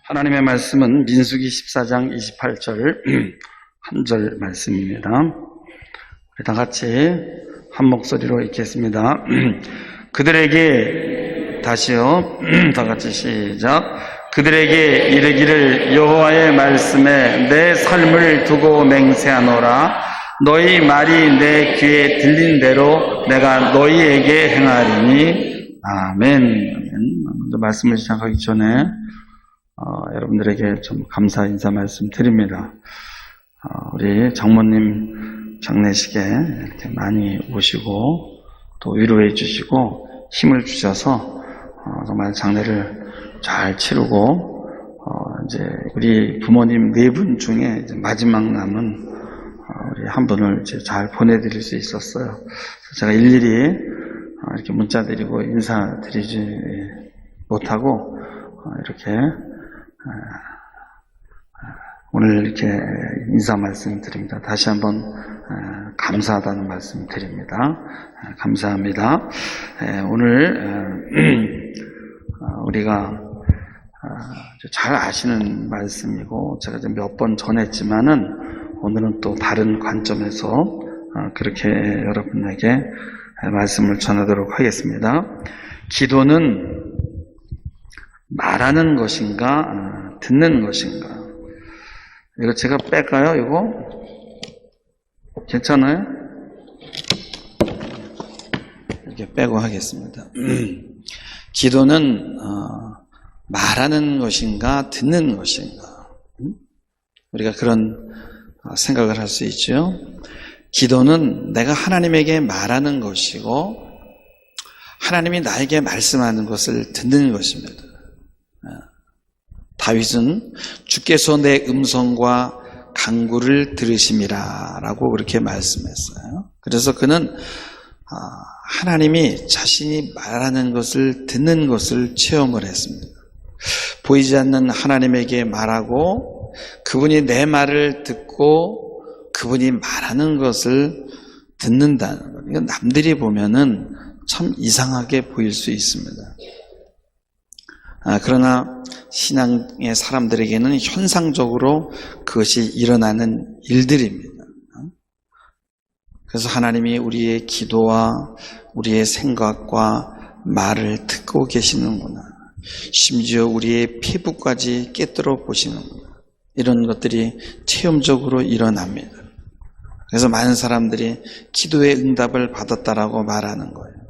하나님의 말씀은 민수기 14장 28절 한 절 말씀입니다. 우리 다 같이 한 목소리로 읽겠습니다. 그들에게 다시요. 다 같이 시작. 그들에게 이르기를 여호와의 말씀에 내 삶을 두고 맹세하노라. 너희 말이 내 귀에 들린 대로 내가 너희에게 행하리니. 아멘. 먼저 말씀을 시작하기 전에 여러분들에게 좀 감사 인사 말씀 드립니다. 우리 장모님 장례식에 이렇게 많이 오시고 또 위로해 주시고 힘을 주셔서 정말 장례를 잘 치르고 이제 우리 부모님 4분 중에 이제 마지막 남은 우리 한 분을 이제 잘 보내드릴 수 있었어요. 제가 일일이 이렇게 문자 드리고 인사드리지 못하고 이렇게 오늘 이렇게 인사 말씀 드립니다. 다시 한번 감사하다는 말씀 드립니다. 감사합니다. 오늘 우리가 잘 아시는 말씀이고 제가 몇 번 전했지만은 오늘은 또 다른 관점에서 그렇게 여러분에게 말씀을 전하도록 하겠습니다. 기도는 말하는 것인가 듣는 것인가? 이거 제가 뺄까요? 이거? 괜찮아요? 이렇게 빼고 하겠습니다. 기도는 말하는 것인가 듣는 것인가? 우리가 그런 생각을 할 수 있죠. 기도는 내가 하나님에게 말하는 것이고 하나님이 나에게 말씀하는 것을 듣는 것입니다. 다윗은 주께서 내 음성과 간구를 들으심이라 라고 그렇게 말씀했어요. 그래서 그는 하나님이 자신이 말하는 것을 듣는 것을 체험을 했습니다. 보이지 않는 하나님에게 말하고 그분이 내 말을 듣고 그분이 말하는 것을 듣는다는 것. 이건 남들이 보면은 참 이상하게 보일 수 있습니다. 그러나 신앙의 사람들에게는 현상적으로 그것이 일어나는 일들입니다. 그래서 하나님이 우리의 기도와 우리의 생각과 말을 듣고 계시는구나. 심지어 우리의 피부까지 꿰뚫어 보시는구나. 이런 것들이 체험적으로 일어납니다. 그래서 많은 사람들이 기도의 응답을 받았다라고 말하는 거예요.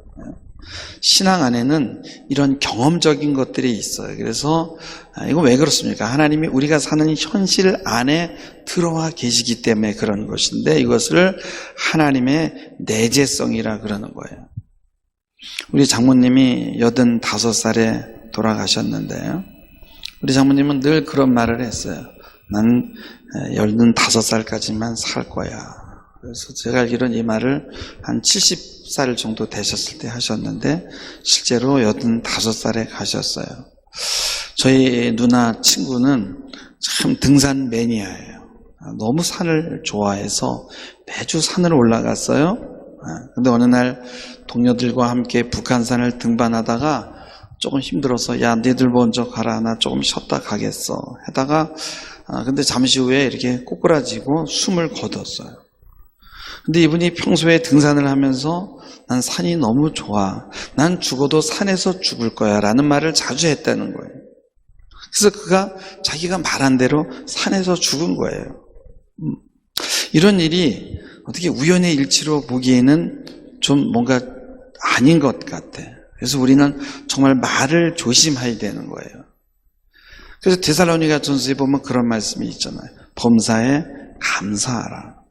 신앙 안에는 이런 경험적인 것들이 있어요. 그래서 이거 왜 그렇습니까? 하나님이 우리가 사는 현실 안에 들어와 계시기 때문에 그런 것인데 이것을 하나님의 내재성이라 그러는 거예요. 우리 장모님이 85살에 돌아가셨는데요. 우리 장모님은 늘 그런 말을 했어요. 난 15살까지만 살 거야. 그래서 제가 알기로는 이 말을 한 70살 정도 되셨을 때 하셨는데 실제로 85살에 가셨어요. 저희 누나 친구는 참 등산 매니아예요. 너무 산을 좋아해서 매주 산을 올라갔어요. 근데 어느 날 동료들과 함께 북한산을 등반하다가 조금 힘들어서 야 니들 먼저 가라 나 조금 쉬었다 가겠어 하다가 근데 잠시 후에 이렇게 꼬꾸라지고 숨을 거뒀어요. 근데 이분이 평소에 등산을 하면서 난 산이 너무 좋아. 난 죽어도 산에서 죽을 거야 라는 말을 자주 했다는 거예요. 그래서 그가 자기가 말한 대로 산에서 죽은 거예요. 이런 일이 어떻게 우연의 일치로 보기에는 좀 뭔가 아닌 것 같아. 그래서 우리는 정말 말을 조심해야 되는 거예요. 그래서 데살로니가전서에 보면 그런 말씀이 있잖아요. 범사에 감사하라.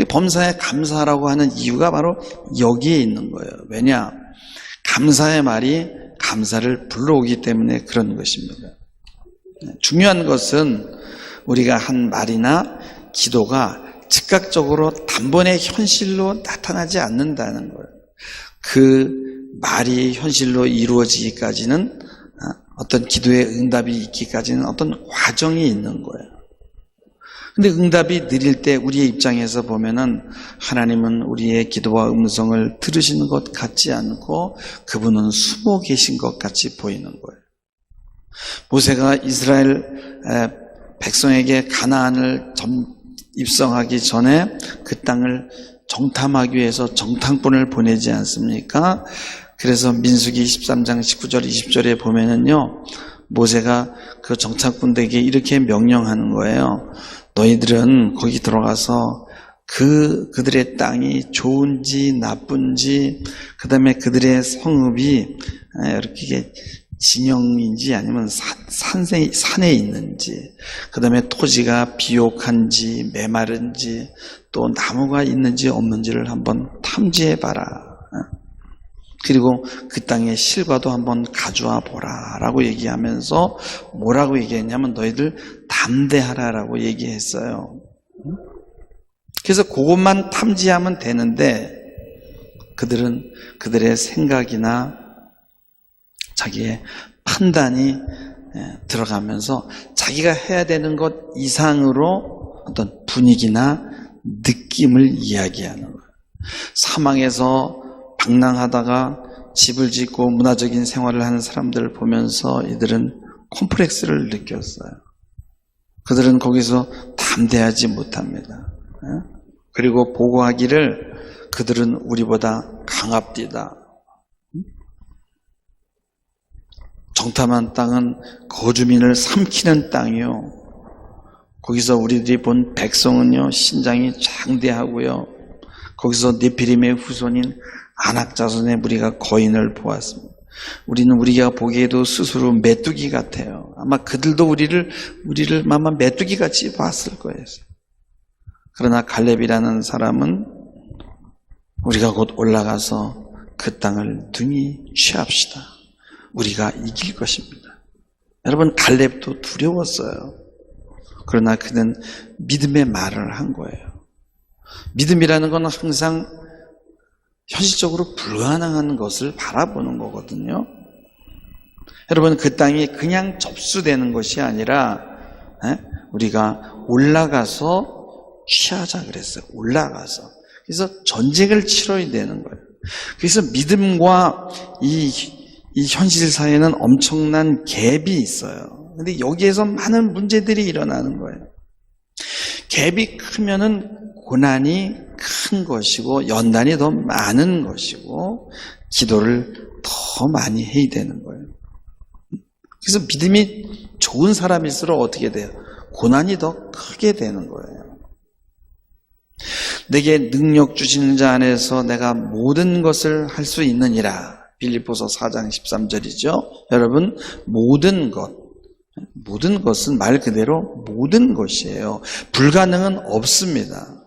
범사에 감사하라고 하는 이유가 바로 여기에 있는 거예요. 왜냐? 감사의 말이 감사를 불러오기 때문에 그런 것입니다. 중요한 것은 우리가 한 말이나 기도가 즉각적으로 단번에 현실로 나타나지 않는다는 거예요. 그 말이 현실로 이루어지기까지는 어떤 기도의 응답이 있기까지는 어떤 과정이 있는 거예요. 근데 응답이 느릴 때 우리의 입장에서 보면은 하나님은 우리의 기도와 음성을 들으시는 것 같지 않고 그분은 숨어 계신 것 같이 보이는 거예요. 모세가 이스라엘 백성에게 가나안을 입성하기 전에 그 땅을 정탐하기 위해서 정탐꾼을 보내지 않습니까? 그래서 민수기 13장 19절 20절에 보면은요, 모세가 그 정탐꾼들에게 이렇게 명령하는 거예요. 너희들은 거기 들어가서 그들의 땅이 좋은지 나쁜지, 그 다음에 그들의 성읍이 이렇게 진영인지 아니면 산에 있는지, 그 다음에 토지가 비옥한지 메마른지 또 나무가 있는지 없는지를 한번 탐지해봐라. 그리고 그 땅의 실과도 한번 가져와 보라 라고 얘기하면서 뭐라고 얘기했냐면 너희들 담대하라라고 얘기했어요. 그래서 그것만 탐지하면 되는데 그들은 그들의 생각이나 자기의 판단이 들어가면서 자기가 해야 되는 것 이상으로 어떤 분위기나 느낌을 이야기하는 거예요. 사망에서 방랑하다가 집을 짓고 문화적인 생활을 하는 사람들을 보면서 이들은 콤플렉스를 느꼈어요. 그들은 거기서 담대하지 못합니다. 그리고 보고하기를 그들은 우리보다 강합디다. 정탐한 땅은 거주민을 삼키는 땅이요. 거기서 우리들이 본 백성은요, 신장이 장대하고요. 거기서 네피림의 후손인 아낙 자손의 무리가 거인을 보았습니다. 우리는 우리가 보기에도 스스로 메뚜기 같아요. 아마 그들도 우리를 아마 메뚜기 같이 봤을 거예요. 그러나 갈렙이라는 사람은 우리가 곧 올라가서 그 땅을 등이 취합시다. 우리가 이길 것입니다. 여러분, 갈렙도 두려웠어요. 그러나 그는 믿음의 말을 한 거예요. 믿음이라는 건 항상 현실적으로 불가능한 것을 바라보는 거거든요. 여러분, 그 땅이 그냥 접수되는 것이 아니라 우리가 올라가서 취하자 그랬어요. 올라가서. 그래서 전쟁을 치러야 되는 거예요. 그래서 믿음과 이 현실 사회는 엄청난 갭이 있어요. 근데 여기에서 많은 문제들이 일어나는 거예요. 갭이 크면은 고난이 큰 것이고 연단이 더 많은 것이고 기도를 더 많이 해야 되는 거예요. 그래서 믿음이 좋은 사람일수록 어떻게 돼요? 고난이 더 크게 되는 거예요. 내게 능력 주시는 자 안에서 내가 모든 것을 할 수 있느니라. 빌립보서 4장 13절이죠. 여러분, 모든 것은 말 그대로 모든 것이에요. 불가능은 없습니다.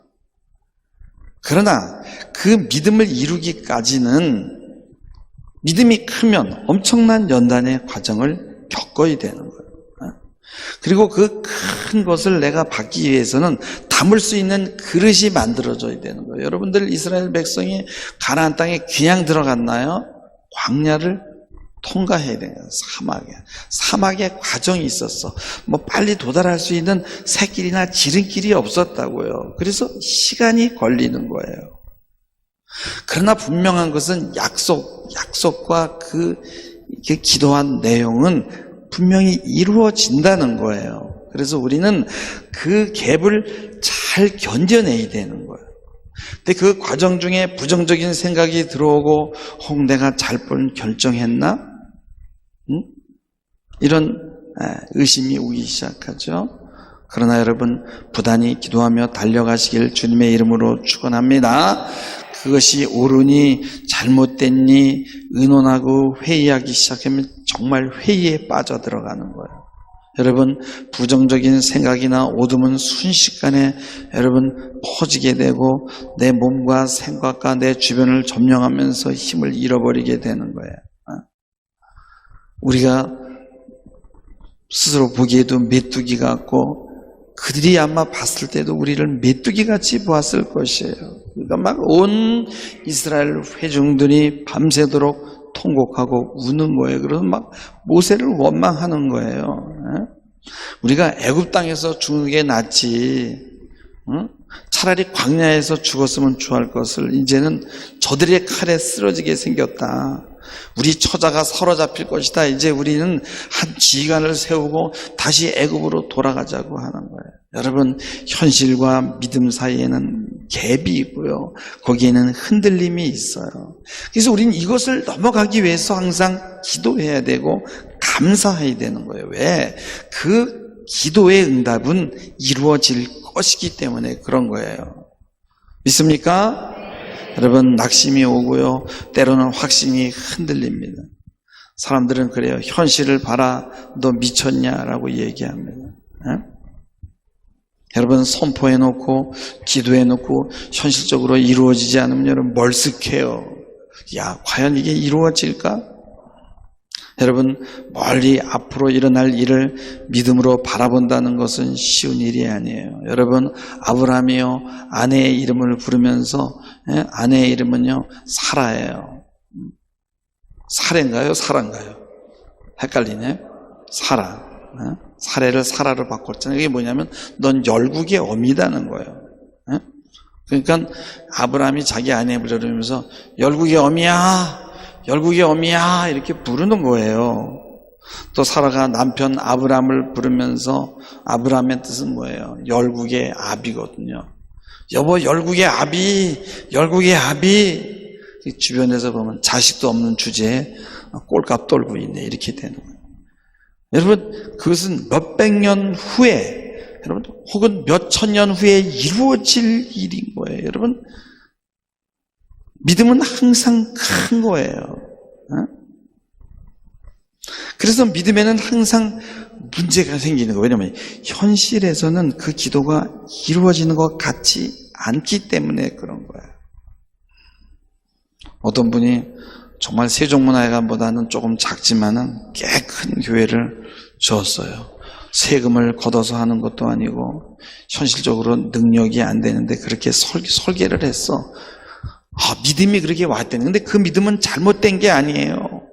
그러나 그 믿음을 이루기까지는 믿음이 크면 엄청난 연단의 과정을 겪어야 되는 거예요. 그리고 그 큰 것을 내가 받기 위해서는 담을 수 있는 그릇이 만들어져야 되는 거예요. 여러분들 이스라엘 백성이 가나안 땅에 그냥 들어갔나요? 광야를 통과해야 돼요. 사막에 과정이 있었어. 뭐 빨리 도달할 수 있는 새길이나 지름길이 없었다고요. 그래서 시간이 걸리는 거예요. 그러나 분명한 것은 약속과 그 기도한 내용은 분명히 이루어진다는 거예요. 그래서 우리는 그 갭을 잘 견뎌내야 되는 거예요. 근데 그 과정 중에 부정적인 생각이 들어오고 내가 잘못 결정했나? 이런 의심이 오기 시작하죠. 그러나 여러분, 부단히 기도하며 달려가시길 주님의 이름으로 축원합니다. 그것이 옳으니 잘못됐니 의논하고 회의하기 시작하면 정말 회의에 빠져들어가는 거예요. 여러분, 부정적인 생각이나 오둠은 순식간에 여러분 퍼지게 되고 내 몸과 생각과 내 주변을 점령하면서 힘을 잃어버리게 되는 거예요. 우리가 스스로 보기에도 메뚜기 같고 그들이 아마 봤을 때도 우리를 메뚜기같이 보았을 것이에요. 그러니까 막 온 이스라엘 회중들이 밤새도록 통곡하고 우는 거예요. 그래서 막 모세를 원망하는 거예요. 우리가 애굽 땅에서 죽는 게 낫지. 응? 차라리 광야에서 죽었으면 좋을 것을 이제는 저들의 칼에 쓰러지게 생겼다. 우리 처자가 사로잡힐 것이다. 이제 우리는 한 지휘관을 세우고 다시 애굽으로 돌아가자고 하는 거예요. 여러분, 현실과 믿음 사이에는 갭이 있고요. 거기에는 흔들림이 있어요. 그래서 우리는 이것을 넘어가기 위해서 항상 기도해야 되고 감사해야 되는 거예요. 왜? 그 기도의 응답은 이루어질 것이기 때문에 그런 거예요. 믿습니까? 여러분, 낙심이 오고요. 때로는 확신이 흔들립니다. 사람들은 그래요. 현실을 봐라. 너 미쳤냐라고 얘기합니다. 에? 여러분, 선포해놓고 기도해놓고 현실적으로 이루어지지 않으면 여러분 멀쓱해요. 야, 과연 이게 이루어질까? 여러분, 멀리 앞으로 일어날 일을 믿음으로 바라본다는 것은 쉬운 일이 아니에요. 여러분, 아브라함이요, 아내의 이름을 부르면서, 아내의 이름은요, 사라예요. 사례인가요? 사라인가요? 헷갈리네. 사라. 사례를 사라로 바꿨잖아요. 이게 뭐냐면 넌 열국의 어미다는 거예요. 그러니까 아브라함이 자기 아내 부르면서 열국의 어미야, 열국의 어미야 이렇게 부르는 거예요. 또 사라가 남편 아브라함을 부르면서 아브라함의 뜻은 뭐예요? 열국의 아비거든요. 여보, 열국의 아비, 열국의 아비. 주변에서 보면 자식도 없는 주제에 꼴값 떨고 있네 이렇게 되는 거예요. 여러분, 그것은 몇백 년 후에, 여러분, 혹은 몇천 년 후에 이루어질 일인 거예요. 여러분, 믿음은 항상 큰 거예요. 그래서 믿음에는 항상 문제가 생기는 거예요. 왜냐하면 현실에서는 그 기도가 이루어지는 것 같지 않기 때문에 그런 거예요. 어떤 분이 정말 세종문화회관보다는 조금 작지만은 꽤 큰 교회를 주었어요. 세금을 걷어서 하는 것도 아니고 현실적으로 능력이 안 되는데 그렇게 설계를 했어. 믿음이 그렇게 왔다는. 근데 그 믿음은 잘못된 게 아니에요.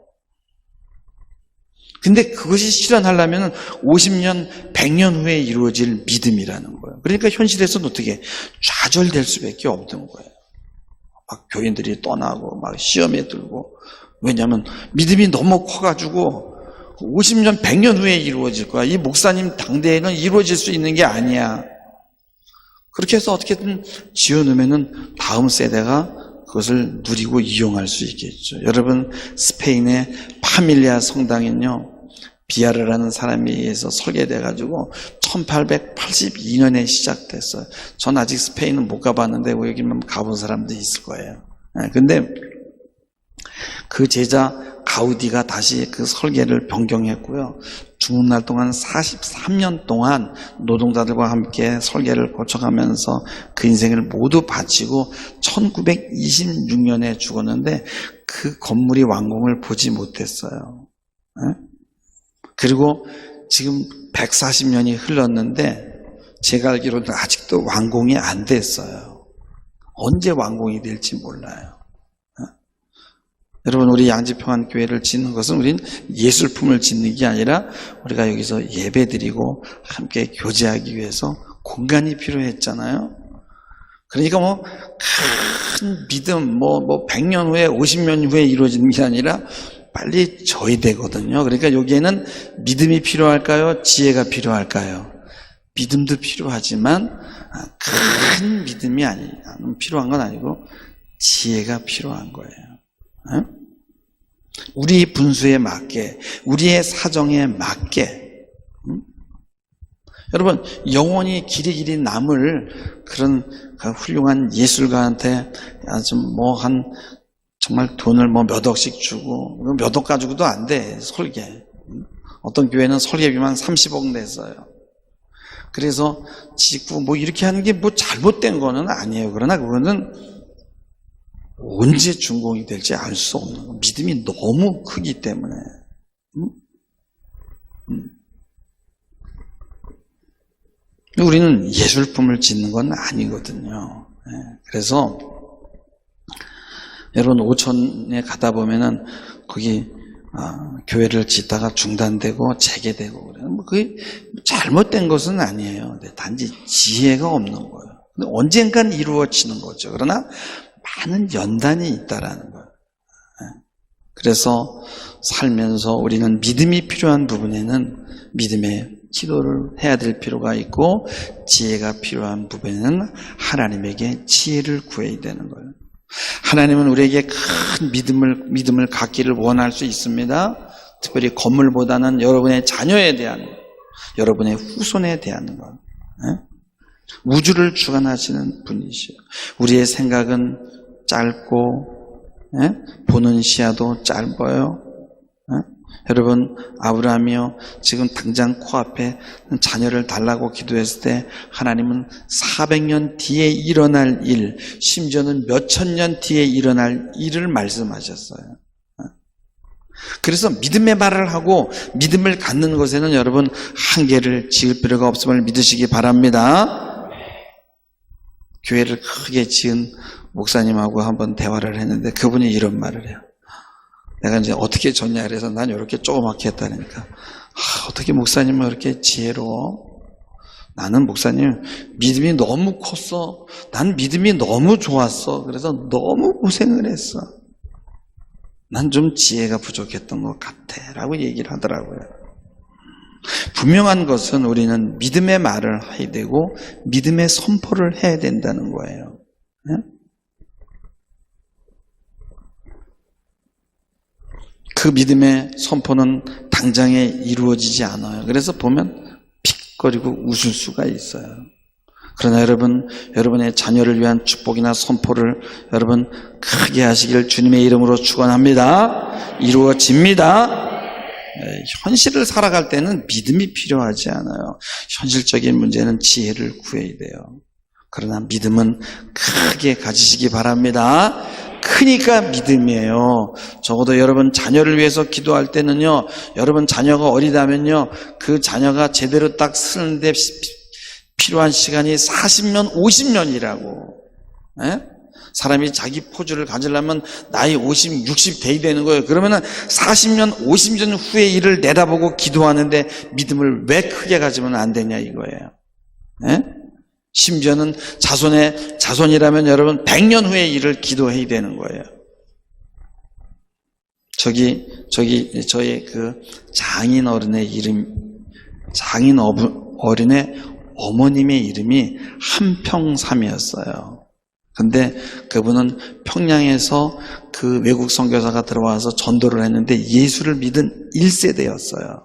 근데 그것이 실현하려면 50년, 100년 후에 이루어질 믿음이라는 거예요. 그러니까 현실에서는 어떻게 좌절될 수밖에 없는 거예요. 막 교인들이 떠나고 막 시험에 들고. 왜냐하면 믿음이 너무 커가지고 50년, 100년 후에 이루어질 거야. 이 목사님 당대에는 이루어질 수 있는 게 아니야. 그렇게 해서 어떻게든 지어놓으면 다음 세대가 그것을 누리고 이용할 수 있겠죠. 여러분, 스페인의 파밀리아 성당은요, 비아르라는 사람에 의해서 설계돼가지고 1882년에 시작됐어요. 전 아직 스페인은 못 가봤는데 여기만 가본 사람도 있을 거예요. 근데 그 제자 가우디가 다시 그 설계를 변경했고요. 죽는 날 동안 43년 동안 노동자들과 함께 설계를 거쳐가면서 그 인생을 모두 바치고 1926년에 죽었는데 그 건물이 완공을 보지 못했어요. 그리고 지금 140년이 흘렀는데 제가 알기로는 아직도 완공이 안 됐어요. 언제 완공이 될지 몰라요. 여러분, 우리 양지평안 교회를 짓는 것은 우린 예술품을 짓는 게 아니라 우리가 여기서 예배드리고 함께 교제하기 위해서 공간이 필요했잖아요. 그러니까 큰 믿음, 100년 후에 50년 후에 이루어지는 게 아니라 빨리 져야 되거든요. 그러니까 여기에는 믿음이 필요할까요? 지혜가 필요할까요? 믿음도 필요하지만 큰 믿음이 필요한 건 아니고 지혜가 필요한 거예요. 우리 분수에 맞게, 우리의 사정에 맞게. 여러분, 영원히 길이 남을 그런 훌륭한 예술가한테 아주 정말 돈을 몇 억씩 주고, 몇 억 가지고도 안 돼, 설계. 어떤 교회는 설계비만 30억 냈어요. 그래서 짓고 이렇게 하는 게 잘못된 거는 아니에요. 그러나 그거는 언제 준공이 될지 알 수 없는 거. 믿음이 너무 크기 때문에. 우리는 예술품을 짓는 건 아니거든요. 그래서 여러분, 오천에 가다 보면은 거기 교회를 짓다가 중단되고 재개되고 그래요. 그게 잘못된 것은 아니에요. 단지 지혜가 없는 거예요. 언젠간 이루어지는 거죠. 그러나 많은 연단이 있다라는 거예요. 그래서 살면서 우리는 믿음이 필요한 부분에는 믿음의 기도를 해야 될 필요가 있고, 지혜가 필요한 부분에는 하나님에게 지혜를 구해야 되는 거예요. 하나님은 우리에게 큰 믿음을 갖기를 원할 수 있습니다. 특별히 건물보다는 여러분의 자녀에 대한, 여러분의 후손에 대한 것. 우주를 주관하시는 분이시요. 우리의 생각은 짧고, 보는 시야도 짧아요. 여러분, 아브라함이요, 지금 당장 코앞에 자녀를 달라고 기도했을 때 하나님은 400년 뒤에 일어날 일, 심지어는 몇천 년 뒤에 일어날 일을 말씀하셨어요. 그래서 믿음의 말을 하고 믿음을 갖는 것에는 여러분 한계를 지을 필요가 없음을 믿으시기 바랍니다. 교회를 크게 지은 목사님하고 한번 대화를 했는데 그분이 이런 말을 해요. 내가 이제 어떻게 졌냐 그래서 난 이렇게 조그맣게 했다니까. 어떻게 목사님은 그렇게 지혜로워? 나는 목사님 믿음이 너무 컸어. 난 믿음이 너무 좋았어. 그래서 너무 고생을 했어. 난 좀 지혜가 부족했던 것 같아 라고 얘기를 하더라고요. 분명한 것은 우리는 믿음의 말을 해야 되고 믿음의 선포를 해야 된다는 거예요. 그 믿음의 선포는 당장에 이루어지지 않아요. 그래서 보면 픽거리고 웃을 수가 있어요. 그러나 여러분의 자녀를 위한 축복이나 선포를 여러분 크게 하시길 주님의 이름으로 축원합니다. 이루어집니다. 현실을 살아갈 때는 믿음이 필요하지 않아요. 현실적인 문제는 지혜를 구해야 돼요. 그러나 믿음은 크게 가지시기 바랍니다. 크니까 믿음이에요. 적어도 여러분 자녀를 위해서 기도할 때는요, 여러분 자녀가 어리다면요, 그 자녀가 제대로 딱 쓰는데 필요한 시간이 40년, 50년이라고. 사람이 자기 포즈를 가지려면 나이 50, 60 돼야 되는 거예요. 그러면은 40년, 50년 후의 일을 내다보고 기도하는데 믿음을 왜 크게 가지면 안 되냐 이거예요. 심지어는 자손이라면 여러분 100년 후의 일을 기도해야 되는 거예요. 저희 그 장인 어른의 어머님의 이름이 한평삼이었어요. 근데 그분은 평양에서 그 외국 선교사가 들어와서 전도를 했는데 예수를 믿은 1세대였어요.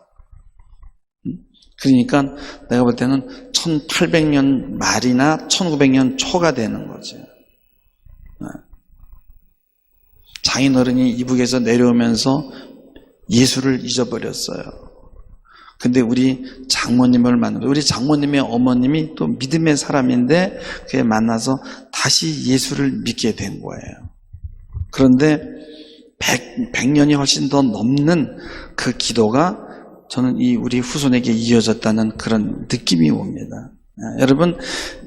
그러니까 내가 볼 때는 1800년 말이나 1900년 초가 되는 거죠. 장인어른이 이북에서 내려오면서 예수를 잊어버렸어요. 근데 우리 장모님을 만나서, 우리 장모님의 어머님이 또 믿음의 사람인데 그에 만나서 다시 예수를 믿게 된 거예요. 그런데 100년이 훨씬 더 넘는 그 기도가 저는 우리 후손에게 이어졌다는 그런 느낌이 옵니다. 여러분,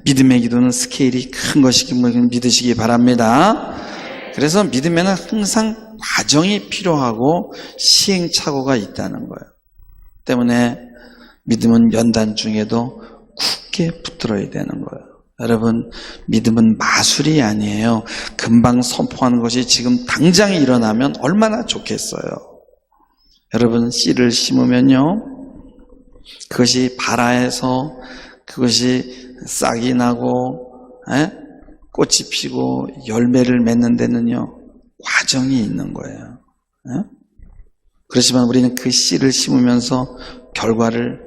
믿음의 기도는 스케일이 큰 것이길 믿으시기 바랍니다. 그래서 믿음에는 항상 과정이 필요하고 시행착오가 있다는 거예요. 때문에 믿음은 연단 중에도 굳게 붙들어야 되는 거예요. 여러분, 믿음은 마술이 아니에요. 금방 선포하는 것이 지금 당장 일어나면 얼마나 좋겠어요. 여러분, 씨를 심으면요, 그것이 발아해서 그것이 싹이 나고 꽃이 피고 열매를 맺는 데는요 과정이 있는 거예요. 그렇지만 우리는 그 씨를 심으면서 결과를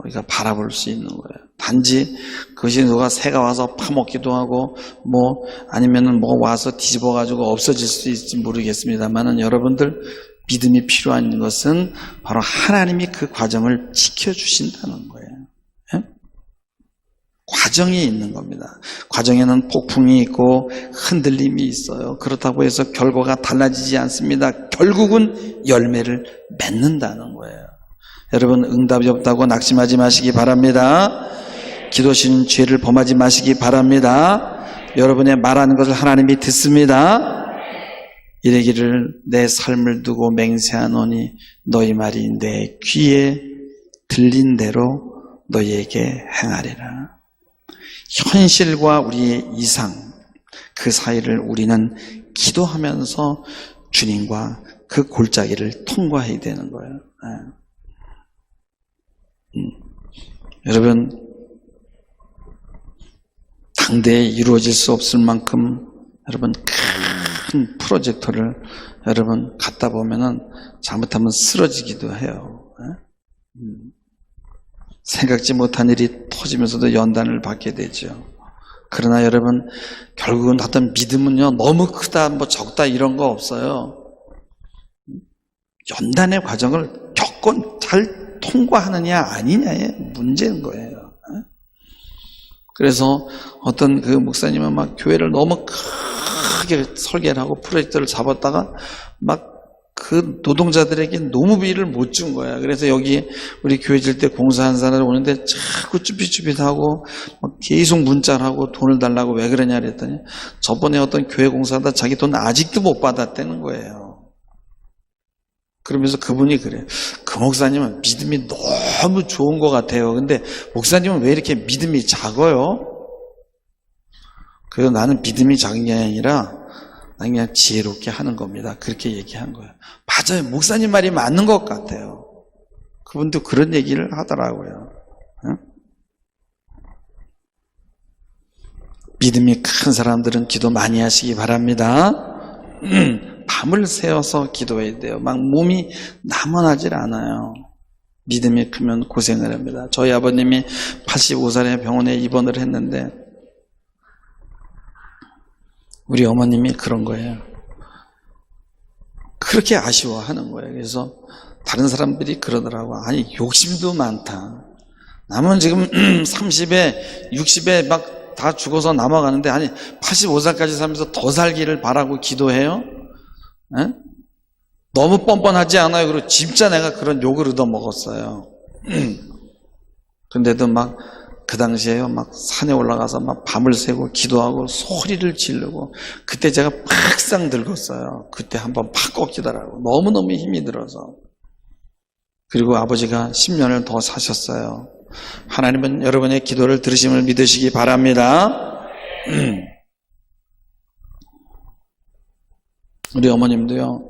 우리가 바라볼 수 있는 거예요. 단지 그것이 누가 새가 와서 파먹기도 하고 아니면은 와서 뒤집어가지고 없어질 수 있을지 모르겠습니다만은 여러분들 믿음이 필요한 것은 바로 하나님이 그 과정을 지켜주신다는 거예요. 과정이 있는 겁니다. 과정에는 폭풍이 있고 흔들림이 있어요. 그렇다고 해서 결과가 달라지지 않습니다. 결국은 열매를 맺는다는 거예요. 여러분, 응답이 없다고 낙심하지 마시기 바랍니다. 기도신 죄를 범하지 마시기 바랍니다. 여러분의 말하는 것을 하나님이 듣습니다. 이르기를 내 삶을 두고 맹세하노니 너희 말이 내 귀에 들린 대로 너희에게 행하리라. 현실과 우리의 이상, 그 사이를 우리는 기도하면서 주님과 그 골짜기를 통과해야 되는 거예요. 여러분, 당대에 이루어질 수 없을 만큼 여러분 큰 프로젝터를 여러분 갖다 보면은 잘못하면 쓰러지기도 해요. 생각지 못한 일이 터지면서도 연단을 받게 되죠. 그러나 여러분, 결국은 어떤 믿음은요, 너무 크다, 뭐 적다 이런 거 없어요. 연단의 과정을 겪고 잘 통과하느냐 아니냐의 문제인 거예요. 그래서 어떤 그 목사님은 막 교회를 너무 크게 설계를 하고 프로젝트를 잡았다가 막 그 노동자들에게 노무비를 못 준 거야. 그래서 여기 우리 교회 질 때 공사한 사람들 오는데 자꾸 쭈삣쭈삣하고 계속 문자를 하고 돈을 달라고 왜 그러냐 그랬더니 저번에 어떤 교회 공사하다 자기 돈 아직도 못 받았다는 거예요. 그러면서 그분이 그래요. 그 목사님은 믿음이 너무 좋은 것 같아요. 근데 목사님은 왜 이렇게 믿음이 작아요? 그래서 나는 믿음이 작은 게 아니라 나는 그냥 지혜롭게 하는 겁니다. 그렇게 얘기한 거예요. 맞아요. 목사님 말이 맞는 것 같아요. 그분도 그런 얘기를 하더라고요. 응? 믿음이 큰 사람들은 기도 많이 하시기 바랍니다. 밤을 새워서 기도해야 돼요. 막 몸이 남원하질 않아요. 믿음이 크면 고생을 합니다. 저희 아버님이 85살에 병원에 입원을 했는데 우리 어머님이 그런 거예요. 그렇게 아쉬워하는 거예요. 그래서 다른 사람들이 그러더라고. 아니, 욕심도 많다. 남은 지금 30에 60에 막 다 죽어서 남아가는데 아니 85살까지 살면서 더 살기를 바라고 기도해요? 에? 너무 뻔뻔하지 않아요? 그리고 진짜 내가 그런 욕을 얻어먹었어요. 근데도 막 그 당시에요, 막 산에 올라가서 막 밤을 새고 기도하고 소리를 지르고, 그때 제가 팍상 늙었어요. 그때 한번 팍 꺾이더라고. 너무너무 힘이 들어서. 그리고 아버지가 10년을 더 사셨어요. 하나님은 여러분의 기도를 들으심을 믿으시기 바랍니다. 우리 어머님도요,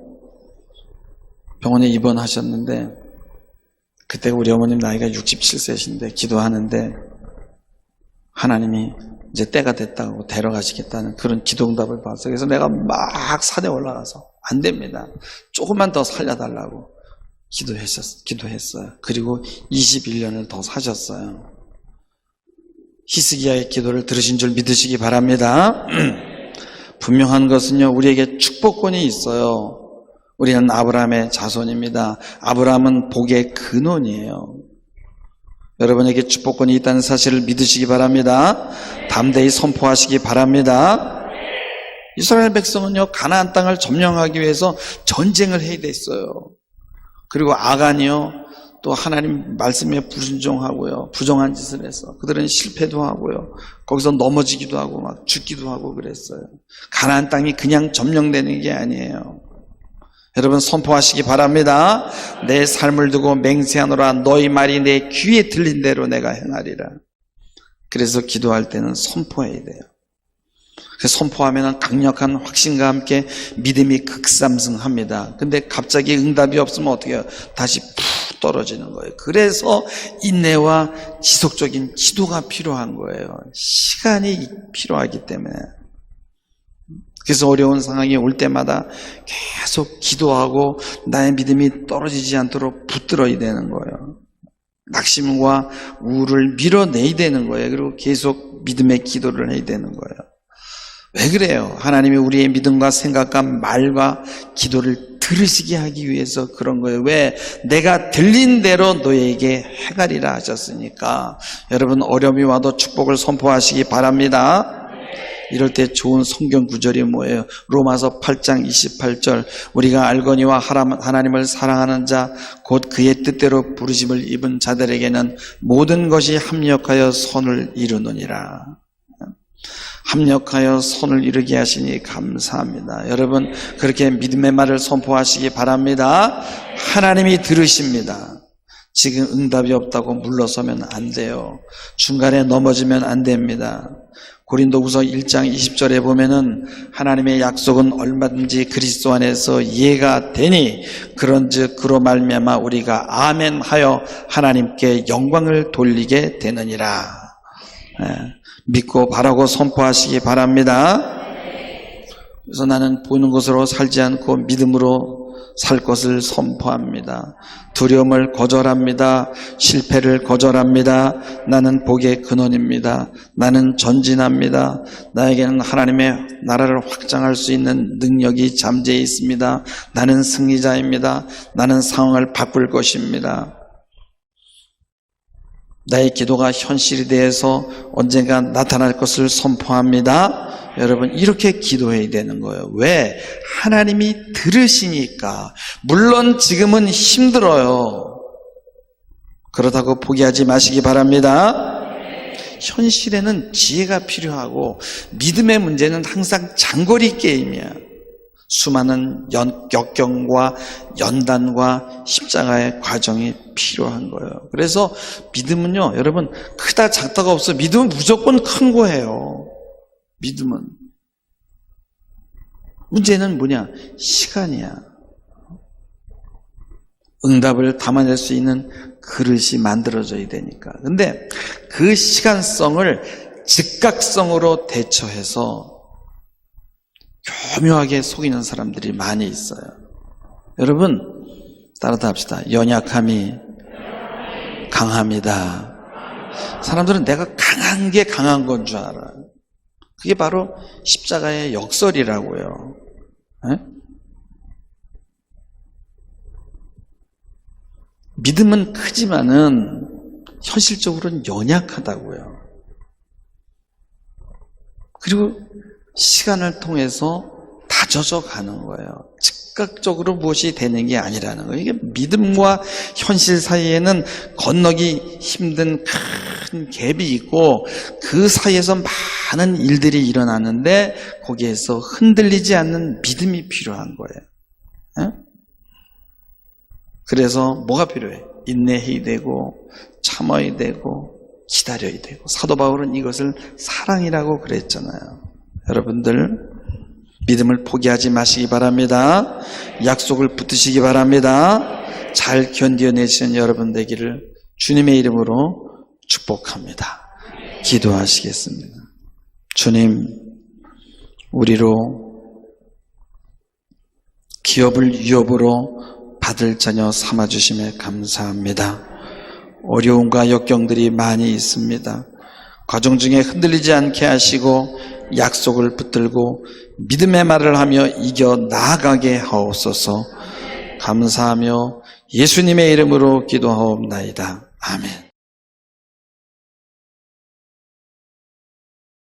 병원에 입원하셨는데, 그때 우리 어머님 나이가 67세신데 기도하는데 하나님이 이제 때가 됐다고 데려가시겠다는 그런 기도응답을 받았어요. 그래서 내가 막 산에 올라가서 안 됩니다. 조금만 더 살려달라고 기도했어요. 그리고 21년을 더 사셨어요. 히스기야의 기도를 들으신 줄 믿으시기 바랍니다. 분명한 것은요, 우리에게 축복권이 있어요. 우리는 아브라함의 자손입니다. 아브라함은 복의 근원이에요. 여러분에게 축복권이 있다는 사실을 믿으시기 바랍니다. 담대히 선포하시기 바랍니다. 이스라엘 백성은요, 가나안 땅을 점령하기 위해서 전쟁을 해야 됐어요. 그리고 아간이요, 또 하나님 말씀에 불순종하고요, 부정한 짓을 해서 그들은 실패도 하고요, 거기서 넘어지기도 하고 막 죽기도 하고 그랬어요. 가나안 땅이 그냥 점령되는 게 아니에요. 여러분 선포하시기 바랍니다. 내 삶을 두고 맹세하노라. 너희 말이 내 귀에 들린 대로 내가 행하리라. 그래서 기도할 때는 선포해야 돼요. 그래서 선포하면 강력한 확신과 함께 믿음이 급상승합니다. 근데 갑자기 응답이 없으면 어떻게 해요? 다시 푹 떨어지는 거예요. 그래서 인내와 지속적인 기도가 필요한 거예요. 시간이 필요하기 때문에. 그래서 어려운 상황이 올 때마다 계속 기도하고 나의 믿음이 떨어지지 않도록 붙들어야 되는 거예요. 낙심과 우울을 밀어내야 되는 거예요. 그리고 계속 믿음의 기도를 해야 되는 거예요. 왜 그래요? 하나님이 우리의 믿음과 생각과 말과 기도를 들으시게 하기 위해서 그런 거예요. 왜? 내가 들린 대로 너에게 행하리라 하셨으니까. 여러분 어려움이 와도 축복을 선포하시기 바랍니다. 이럴 때 좋은 성경 구절이 뭐예요? 로마서 8장 28절 우리가 알거니와 하나님을 사랑하는 자 곧 그의 뜻대로 부르심을 입은 자들에게는 모든 것이 합력하여 선을 이루느니라. 합력하여 선을 이루게 하시니 감사합니다. 여러분 그렇게 믿음의 말을 선포하시기 바랍니다. 하나님이 들으십니다. 지금 응답이 없다고 물러서면 안 돼요. 중간에 넘어지면 안 됩니다. 고린도후서 1장 20절에 보면은 하나님의 약속은 얼마든지 그리스도 안에서 이해가 되니 그런즉 그로 말미암아 우리가 아멘하여 하나님께 영광을 돌리게 되느니라. 믿고 바라고 선포하시기 바랍니다. 그래서 나는 보는 것으로 살지 않고 믿음으로 살 것을 선포합니다. 두려움을 거절합니다. 실패를 거절합니다. 나는 복의 근원입니다. 나는 전진합니다. 나에게는 하나님의 나라를 확장할 수 있는 능력이 잠재해 있습니다. 나는 승리자입니다. 나는 상황을 바꿀 것입니다. 나의 기도가 현실이 되어서 언젠가 나타날 것을 선포합니다. 여러분, 이렇게 기도해야 되는 거예요. 왜? 하나님이 들으시니까. 물론 지금은 힘들어요. 그렇다고 포기하지 마시기 바랍니다. 현실에는 지혜가 필요하고 믿음의 문제는 항상 장거리 게임이야. 수많은 역경과 연단과 십자가의 과정이 필요한 거예요. 그래서 믿음은요, 여러분, 크다 작다가 없어. 믿음은 무조건 큰 거예요. 믿음은. 문제는 뭐냐? 시간이야. 응답을 담아낼 수 있는 그릇이 만들어져야 되니까. 근데 그 시간성을 즉각성으로 대처해서 교묘하게 속이는 사람들이 많이 있어요. 여러분, 따라다 합시다. 연약함이 강합니다. 사람들은 내가 강한 게 강한 건 줄 알아요. 그게 바로 십자가의 역설이라고요. 에? 믿음은 크지만은 현실적으로는 연약하다고요. 그리고 시간을 통해서 다져져 가는 거예요. 즉각적으로 무엇이 되는 게 아니라는 거예요. 이게 믿음과 현실 사이에는 건너기 힘든 큰 갭이 있고 그 사이에서 많은 일들이 일어나는데 거기에서 흔들리지 않는 믿음이 필요한 거예요. 에? 그래서 뭐가 필요해? 인내해야 되고 참아야 되고 기다려야 되고. 사도 바울은 이것을 사랑이라고 그랬잖아요. 여러분들 믿음을 포기하지 마시기 바랍니다. 약속을 붙드시기 바랍니다. 잘 견뎌내시는 여러분 되기를 주님의 이름으로 축복합니다. 기도하시겠습니다. 주님, 우리로 기업을 유업으로 받을 자녀 삼아주심에 감사합니다. 어려움과 역경들이 많이 있습니다. 과정 중에 흔들리지 않게 하시고 약속을 붙들고 믿음의 말을 하며 이겨 나아가게 하옵소서. 감사하며 예수님의 이름으로 기도하옵나이다. 아멘.